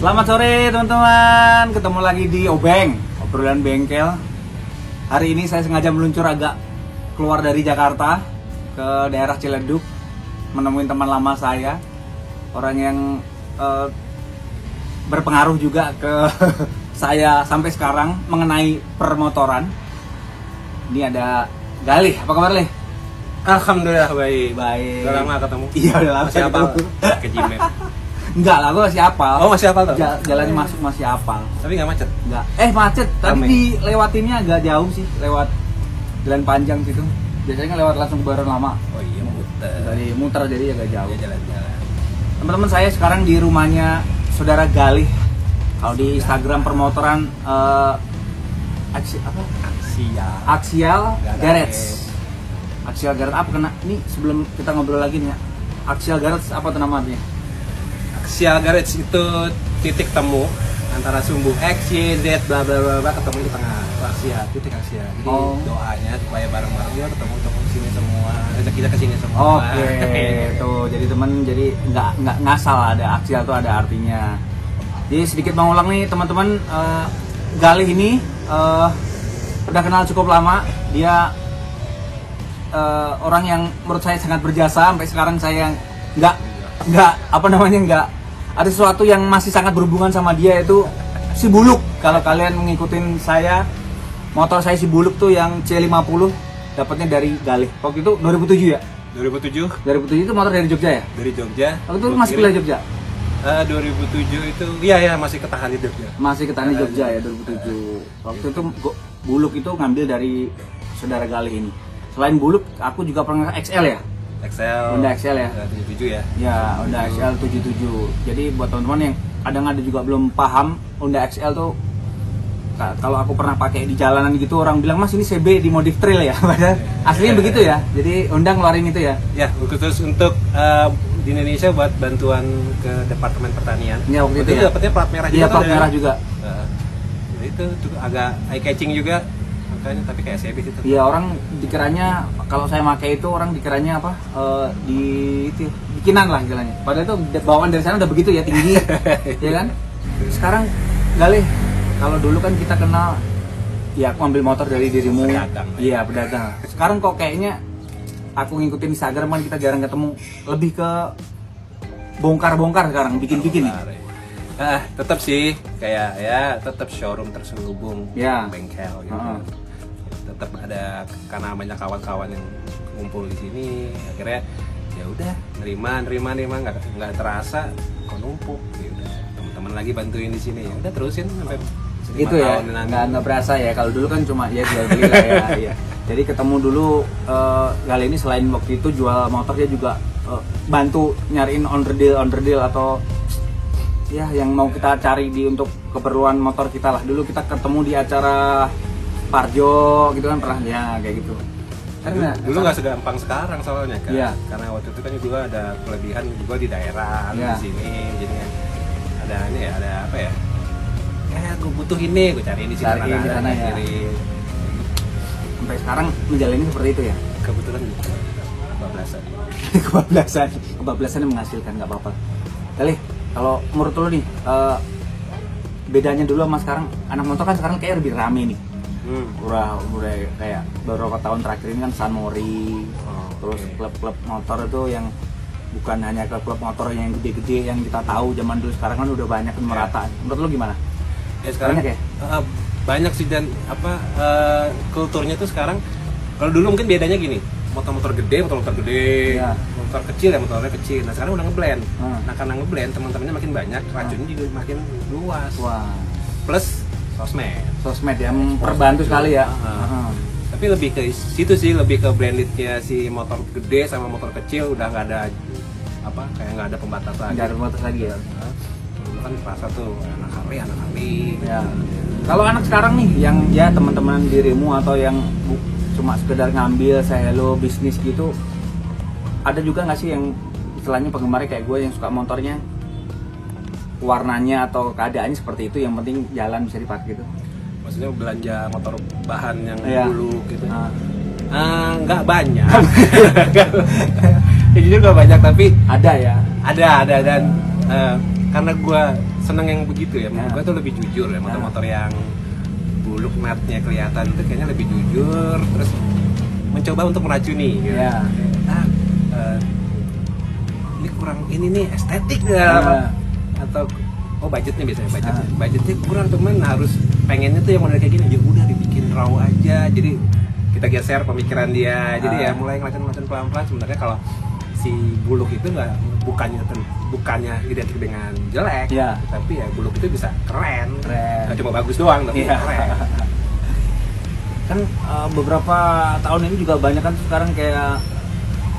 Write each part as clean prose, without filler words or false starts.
Selamat sore teman-teman, ketemu lagi di Obeng, obrolan bengkel. Hari ini saya sengaja meluncur agak keluar dari Jakarta ke daerah Ciledug, menemuin teman lama saya, orang yang berpengaruh juga ke saya sampai sekarang mengenai permotoran. Ini ada Galih, apa kabar Lih? Alhamdulillah baik. Baik. Udah lama ketemu. Iya udah lama. Masih hafal ke Gmail. Enggak lah, gue masih hafal. Oh masih hafal tuh? Jalannya masuk masih hafal. Tapi nggak macet? Enggak. Macet. Tadi dilewatinnya agak jauh sih, lewat jalan panjang situ. Biasanya kan lewat langsung Kebayoran Lama. Oh iya muter. Dari muter jadi agak jauh. Ya jalan-jalan. Teman-teman, saya sekarang di rumahnya saudara Galih. Kalau di Instagram permotoran Axial Garage. Axial Garage apa kena? Ini sebelum kita ngobrol lagi nih ya. Axial Garage apa tuh namanya? Axial Garage itu titik temu antara sumbu X, Y, Z, bla bla bla bla ketemu di tengah. Axial, titik axial. Jadi doanya supaya bareng-bareng ya ketemu sini semua. Kita kesini semua. Oke, tuh jadi teman, jadi nggak ngasal, ada axial tuh ada artinya. Jadi sedikit mengulang nih teman-teman, Galih ini udah kenal cukup lama. Dia orang yang menurut saya sangat berjasa. Sampai sekarang saya nggak ada sesuatu yang masih sangat berhubungan sama dia, itu si Buluk. Kalau kalian mengikutin saya, motor saya si Buluk tuh yang C50 dapatnya dari Galih. Waktu itu 2007 ya? 2007 itu motor dari Jogja ya? Dari Jogja. Waktu itu masih kuliah Jogja? 2007 itu, iya masih ketahan di Jogja. Masih ketahan di Jogja ya 2007. Waktu itu Buluk itu ngambil dari saudara Galih ini. Selain Buluk, aku juga pernah XL ya? Honda XL ya? 77 ya? Ya, Honda XL 77. Jadi buat teman-teman yang kadang ada juga belum paham, Honda XL tuh kalau aku pernah pakai di jalanan gitu, orang bilang, "Mas, ini CB di modif trail ya?" Padahal aslinya begitu ya. Jadi Honda ngeluarin itu ya? Ya, khusus untuk di Indonesia buat bantuan ke Departemen Pertanian. Ya, waktu itu ya? Dapatnya plat merah juga. Iya, plat merah juga. Itu agak eye catching juga. Makanya tapi kayak CB itu. Iya, orang dikiranya kalau saya pakai itu orang dikiranya apa? Bikinan lah istilahnya. Padahal itu bawaan dari sana udah begitu ya, tinggi. Ya kan? Sekarang Galih, kalau dulu kan kita kenal ya aku ambil motor dari dirimu. Iya, pedagang. Sekarang kok kayaknya aku ngikutin Instagram kan kita jarang ketemu, lebih ke bongkar-bongkar sekarang, bikin-bikin nih. Tetap sih kayak ya tetap showroom terselubung ya. Bengkel gitu. Tetap ada, karena banyak kawan-kawan yang ngumpul di sini, akhirnya ya udah nerima nggak terasa kok numpuk. Ya udah teman-teman lagi bantuin di sini, ya udah terusin sampai itu ya, nggak berasa ya. Kalau dulu kan cuma ya jual beli lah ya. Iya. Jadi ketemu dulu kali ini selain waktu itu jual motor, dia juga bantu nyariin onderdil atau ya yang mau kita cari untuk keperluan motor kita lah. Dulu kita ketemu di acara Parjo gitu kan, pernah ya kayak gitu. Karena dulu nggak segampang sekarang soalnya kan. Ya. Karena waktu itu kan juga ada kelebihan juga di daerah di sini, jadi ada apa ya? Gue butuh ini, gue cari di sini, di sana ya. Sampai sekarang menjalani seperti itu ya. Kebetulan kebablasan yang menghasilkan, nggak apa-apa. Kali kalau menurut lo nih, bedanya dulu sama sekarang, anak motor kan sekarang kayak lebih rame nih. Udah kayak beberapa tahun terakhir ini kan San Mori, terus klub-klub motor itu yang bukan hanya klub motor yang gede-gede yang kita tahu zaman dulu, sekarang kan udah banyak kan merata. Menurut lo gimana? Ya sekarang banyak, banyak sih, dan kulturnya tuh sekarang. Kalau dulu mungkin bedanya gini, motor-motor gede, ya. Motor kecil ya motornya kecil. Nah sekarang udah ngeblend. Nah karena ngeblend teman-temannya makin banyak, racunnya juga makin luas. Plus sosmed ya memperbantu sekali ya. Tapi lebih ke situ sih, lebih ke blendednya si motor gede sama motor kecil udah nggak ada kayak nggak ada pembatas lagi. Nggak ada pembatas lagi ya. Dulu kan kerasa tuh anak Harley. Ya. Kalau anak sekarang nih yang ya teman-teman dirimu atau yang cuma sekedar ngambil hello bisnis gitu, ada juga nggak sih yang istilahnya penggemarnya kayak gue yang suka motornya warnanya atau keadaannya seperti itu, yang penting jalan bisa dipakai gitu? Maksudnya belanja motor bahan yang dulu gitu? Nggak banyak. Ya jujur nggak banyak, tapi ada ya. Ada dan karena gue seneng yang begitu ya. Menurut gue tuh lebih jujur ya, motor-motor yang buluk natnya kelihatan itu kayaknya lebih jujur, terus mencoba untuk meracuni gitu. Ini kurang ini nih estetik ya. Atau budgetnya biasanya budgetnya kurang, teman harus pengennya tuh yang model kayak gini, ya udah dibikin raw aja, jadi kita geser pemikiran dia, jadi ya mulai ngelakuin pelan-pelan. Sebenarnya kalau si buluk itu bukannya identik dengan jelek, tapi ya buluk itu bisa keren. Nggak cuma bagus doang, tapi keren. Kan beberapa tahun ini juga banyak kan sekarang kayak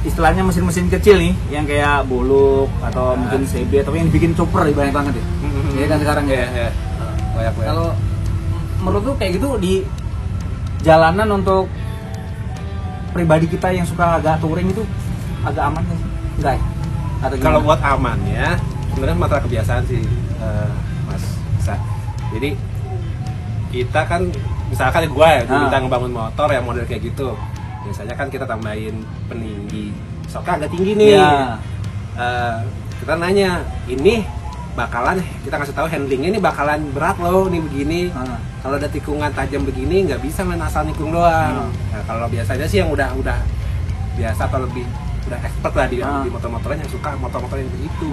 istilahnya mesin-mesin kecil nih yang kayak buluk atau mungkin CB atau yang dibikin chopper banyak banget ya. Iya kan sekarang ya. Banyak. Kalau menurut tuh kayak gitu di jalanan untuk pribadi kita yang suka agak touring itu agak aman nggak sih? Enggak ya? Kalau buat aman ya, sebenarnya masalah kebiasaan sih, Mas Isa. Jadi kita kan misalkan gue minta ngebangun motor yang model kayak gitu, biasanya kan kita tambahin peninggi, soknya agak tinggi nih. Kita nanya, ini bakalan kita kasih tahu handlingnya ini bakalan berat loh nih begini. Kalau ada tikungan tajam begini nggak bisa main asal nikung doang. Nah, kalau biasanya sih yang udah biasa atau lebih udah expert lah di motor-motoran yang suka motor-motor yang begitu.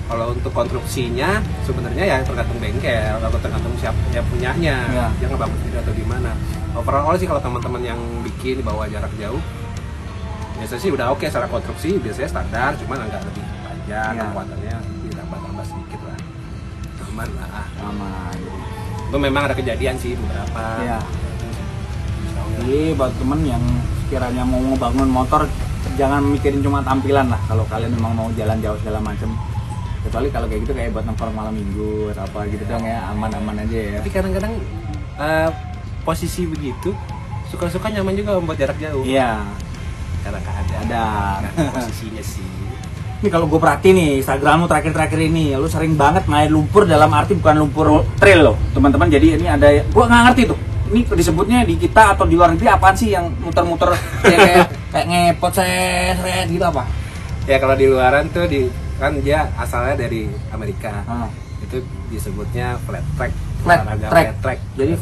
Kalau untuk konstruksinya sebenarnya ya tergantung bengkel atau tergantung siapa yang punyanya, yang ngebangun sendiri atau gimana. Overall sih kalau teman-teman yang bikin di bawah jarak jauh, biasanya sih udah oke secara konstruksi, biasanya standar, cuman agak lebih panjang, kekuatannya ditambah sedikit lah. Aman lah. Aman. Itu memang ada kejadian sih beberapa. Jadi buat temen yang sekiranya mau ngebangun motor, jangan mikirin cuma tampilan lah. Kalau kalian memang mau jalan jauh segala macem, kecuali kalau kayak gitu kayak buat nongkrong malam minggu atau apa gitu dong ya, aman-aman aja ya. Tapi kadang-kadang posisi begitu suka-suka nyaman juga membuat jarak jauh. Iya. Kadang-kadang ada posisinya sih. Ini kalau gue perhatiin nih Instagrammu terakhir-terakhir ini, lu sering banget main lumpur, dalam arti bukan lumpur trail loh teman-teman. Jadi ini ada, gue nggak ngerti tuh. Ini disebutnya di kita atau di luar negeri apaan sih yang muter-muter kayak ngepot seret gitu apa? Ya kalau di luaran tuh kan dia asalnya dari Amerika. Itu disebutnya flat track. Flat track. Jadi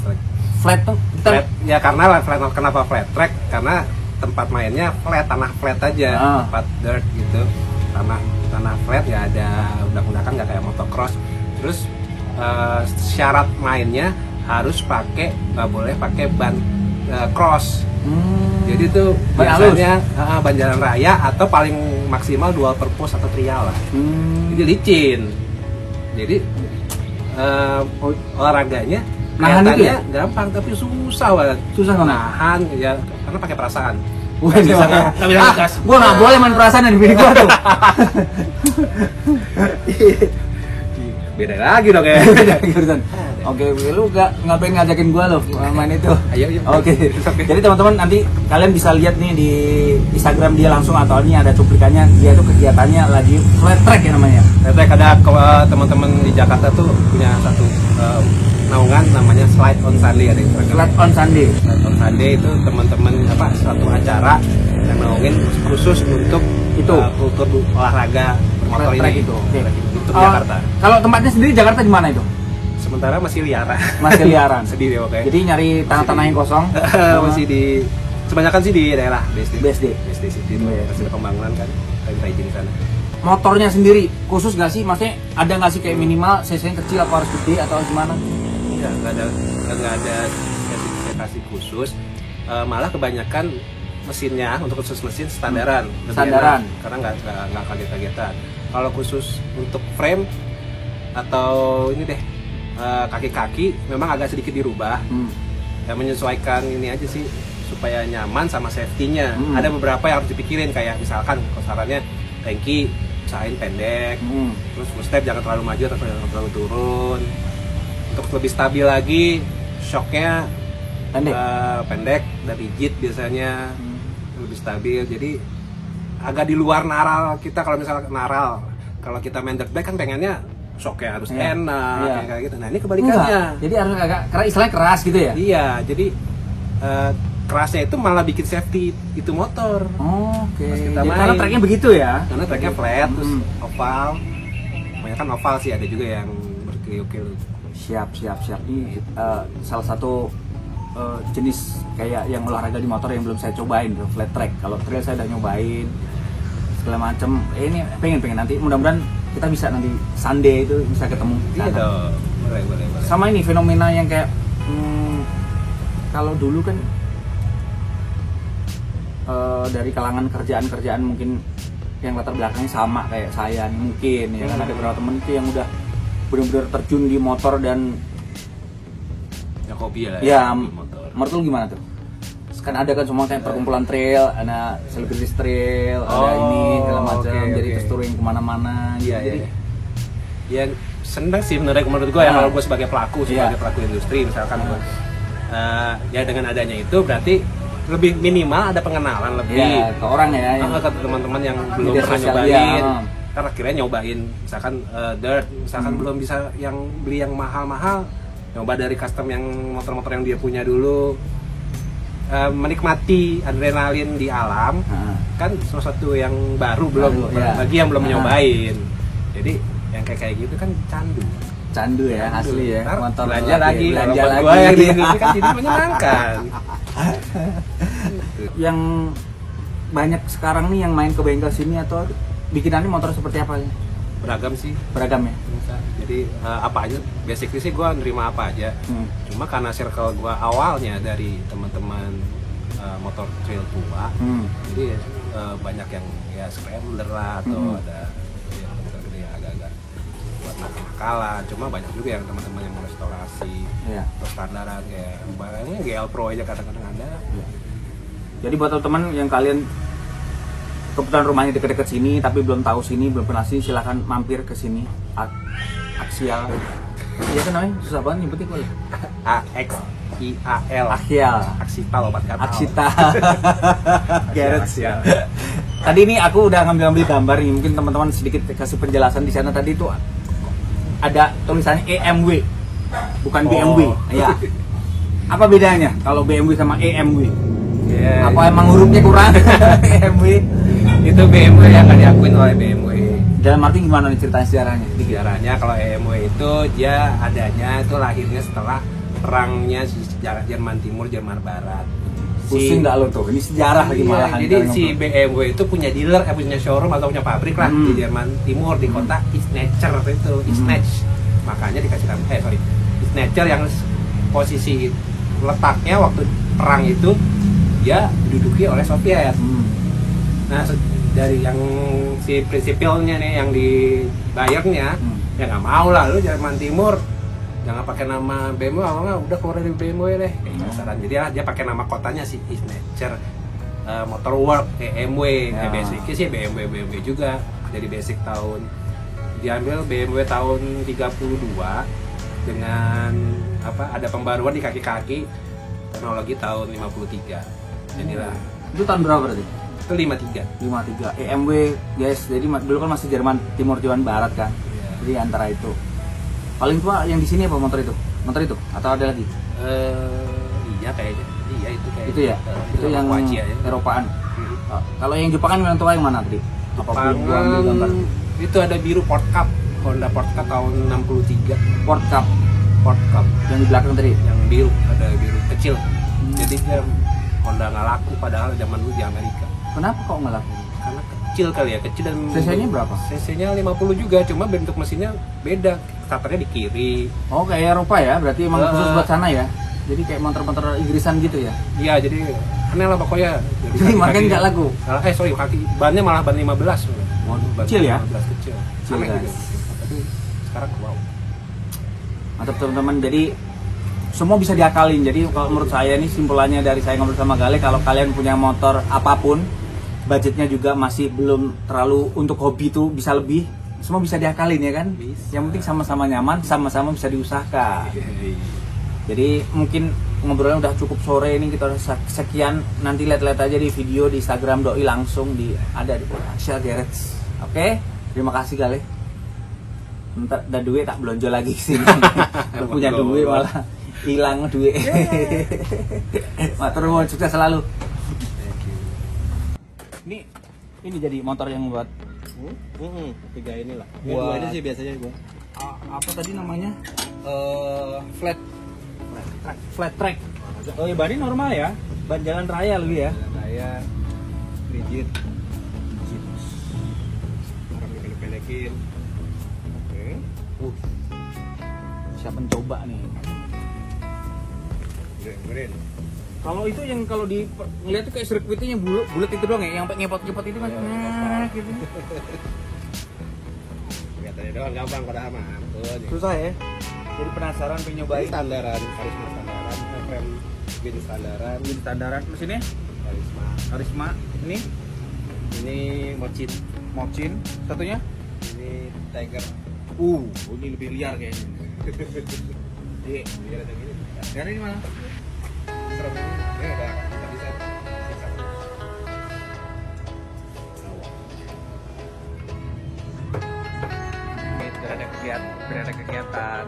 flat tuh flat, ya karena kenapa flat track? Karena tempat mainnya flat, tanah flat aja, tempat dirt gitu. Tanah flat ya ada udah nggak kayak motocross. Terus syarat mainnya harus nggak boleh pakai ban cross. Jadi tuh biasanya ban jalan raya atau paling maksimal dual purpose atau trial lah. Jadi licin. Jadi olahraganya kelihatannya gampang tapi susah banget. Susah nahan ya karena pakai perasaan. Gue nggak boleh main perasaan di bini gue tuh. Beda lagi dong ya. Oke, lu nggak pengen ngajakin gue loh main itu? Ayo. Oke. Jadi teman-teman nanti kalian bisa lihat nih di Instagram dia langsung atau ini ada cuplikannya. Dia tuh kegiatannya lagi flat track ya namanya. Flat track ada teman-teman di Jakarta tuh punya satu naungan namanya Slide on Sunday ada. Slide on Sunday. Slide on Sunday itu teman-teman suatu acara yang naungin khusus untuk itu kultur olahraga bermotor ini itu. Untuk Jakarta. Kalau tempatnya sendiri Jakarta di mana itu? Sementara masih liaran. Sendiri oke. Jadi nyari tanah-tanah yang kosong. Masih kebanyakan sih di daerah BSD City itu masih ada pembangunan kan, kita izin di sana. Motornya sendiri khusus nggak sih? Maksudnya ada nggak sih kayak minimal cc-nya kecil apa harus gede atau gimana? Ya, nggak ada spesifikasi khusus. Malah kebanyakan mesinnya untuk khusus mesin standaran. Karena nggak kaget-kagetan. Kalau khusus untuk frame atau ini deh kaki-kaki memang agak sedikit dirubah. Ya menyesuaikan ini aja sih supaya nyaman sama safety-nya. Ada beberapa yang harus dipikirin kayak misalkan sarannya tangki usahain pendek, terus full step jangan terlalu maju atau jangan terlalu turun. Untuk lebih stabil lagi shocknya pendek dan rigid biasanya lebih stabil. Jadi agak di luar naral kita. Kalau misalnya naral, kalau kita main dirt bike kan pengennya shocknya harus enak kayak gitu. Nah ini kebalikannya. Jadi harus agak istilahnya keras gitu ya? Iya, jadi kerasnya itu malah bikin safety itu motor. Oke. Karena tracknya begitu ya? Karena tracknya flat, terus oval. Banyak kan oval sih, ada juga yang oke lu. Siap. Ini salah satu jenis kayak yang olahraga di motor yang belum saya cobain, flat track. Kalau trail saya udah nyobain segala macem. Ini pengen nanti mudah-mudahan kita bisa nanti Sunday itu bisa ketemu. Iya dong, boleh. Sama ini fenomena yang kayak kalau dulu kan dari kalangan kerjaan mungkin yang latar belakangnya sama kayak saya nih mungkin ya kan, ada beberapa temen itu yang udah benar-benar terjun di motor dan ya hobi lah ya motor. menurut lu gimana tuh? Kan ada kan semua kayak perkumpulan trail, ada selebritis trail, ada ini segala macam, jadi terus touring kemana-mana. Iya, jadi ya seneng sih menurut gue ya, kalau gue sebagai pelaku industri misalkan gue ya dengan adanya itu berarti lebih minimal ada pengenalan lebih ke orang ya, yang ke teman-teman yang belum pernah nyobain. Karena akhirnya nyobain misalkan dirt, misalkan belum bisa yang beli yang mahal-mahal, nyoba dari custom yang motor-motor yang dia punya dulu. Menikmati adrenalin di alam kan sesuatu yang baru bagi yang belum nyobain. Jadi yang kayak gitu kan candu ya, asli ya. Motor belanja lagi gua yang di industri kan jadi menyenangkan. Yang banyak sekarang nih yang main ke bengkel sini atau bikinannya motor seperti apa ya? Beragam ya. Jadi apa aja, basically sih gue nerima apa aja. Cuma karena circle gue awalnya dari teman-teman motor trail tua, jadi banyak yang ya scrambler lah atau ada yang motor gede yang agak-agak buat nakalan. Cuma banyak juga yang teman-teman yang mau restorasi, atau standaran kayak barangnya GL Pro aja kadang-kadang ada. Jadi buat teman-teman yang kalian kebetulan rumahnya deket-deket sini tapi belum tahu sini, belum pernah sini, silahkan mampir ke sini. Axial. Iya kan namanya susah banget nyebutnya kok. AXIAL. Axital obat kata. Axital. Garage ya. Tadi ini aku udah ngambil gambar nih, mungkin teman-teman sedikit kasih penjelasan di sana. Tadi itu ada tulisannya EMW, bukan BMW. Ya. Apa bedanya kalau BMW sama EMW? Apa emang hurufnya kurang? EMW itu BMW yang nggak diakuin oleh BMW. Dalam arti gimana nih ceritanya sejarahnya? Sejarahnya kalau EMW itu dia adanya itu lahirnya setelah perangnya sejarah Jerman Timur Jerman Barat. Pusing nggak lo tuh? Ini sejarah lagi malahan. Jadi si BMW itu punya dealer, punya showroom atau punya pabrik lah di Jerman Timur di kota Isnacher itu, Isnach. Makanya dikasih nama Isnacher yang posisi letaknya waktu perang itu dia diduduki oleh Soviet. Nah dari yang si prinsipilnya nih yang dibayarnya ya nggak mau lah lu Jerman Timur jangan pakai nama BMW, udah keluar dari BMW deh kayak saran. Jadi dia pakai nama kotanya si Isnacher Motor Work EMW. Basicnya sih BMW juga. Jadi basic tahun diambil BMW tahun 32 dengan ada pembaruan di kaki-kaki teknologi tahun 53. Jadilah itu tahun berapa berarti? Itu 53 EMW guys. Jadi dulu kan masih Jerman Timur Jerman Barat kan. Jadi antara itu paling tua yang di sini apa motor itu atau ada lagi? Iya kayaknya. Iya itu kayaknya. Itu ya. Itu yang Eropaan. Kalau yang Jepangan yang tua yang mana tadi? Jepangan itu ada biru Port Cup, Honda Port Cup tahun 63. Port Cup yang di belakang tadi yang biru, ada biru kecil. Jadi dia Honda nggak laku padahal zaman dulu di Amerika. Kenapa kok nggak laku? Karena kecil kali ya, kecil dan cc-nya berapa? Cc-nya 50 juga, cuma bentuk mesinnya beda. Starternya di kiri. Oh, kayak Eropa ya, berarti emang khusus buat sana ya. Jadi kayak motor-motor Inggrisan gitu ya. Iya, jadi aneh lah pokoknya. Jadi makanya nggak laku. Kaki bannya malah ban 15. Waduh, kecil ya? 15 kecil. Aneh gitu. Tapi sekarang wow. Mantap teman-teman. Jadi semua bisa diakalin. Jadi kalau menurut saya nih simpulannya dari saya ngobrol sama Gale, kalau kalian punya motor apapun, budgetnya juga masih belum terlalu untuk hobi tuh bisa lebih, semua bisa diakalin ya kan? Bisa. Yang penting sama-sama nyaman, sama-sama bisa diusahakan. Jadi mungkin ngobrolnya udah cukup sore ini, kita udah sekian. Nanti lihat-lihat aja di video di Instagram Doi langsung ada di Axial Garage. Oke? Terima kasih Gale. Ntar ada duit tak belanja lagi sini. Udah punya duit malah hilang duit. Matur nuwun, sukses selalu. Ini jadi motor yang buat tiga inilah. Buat Dua aja sih biasanya gua. apa tadi namanya? Flat track. Oh ya, bannya normal ya? Ban jalan raya lebih ya? Jalan raya, rigid. Orang dipendek-pendekin. Oke. Siapa mencoba nih? Keren. Kalau itu yang kalau di ngeliat tuh kayak sirkuitnya yang bulat itu doang ya, yang sampai ngepot-ngepot itu kan. Nah, gitu. Kelihatannya doang gampang padahal mah. Susah ya. Jadi penasaran pengen nyobain. Standaran, karisma standaran, frame bin standaran, Mesinnya Karisma. Ini Mochin. Satunya? ini Tiger. Ini lebih liar kayaknya. Iya, Biar ada gini. sekarang ini mana? Frame ini ada kita bisa siksa. Biar ada kegiatan.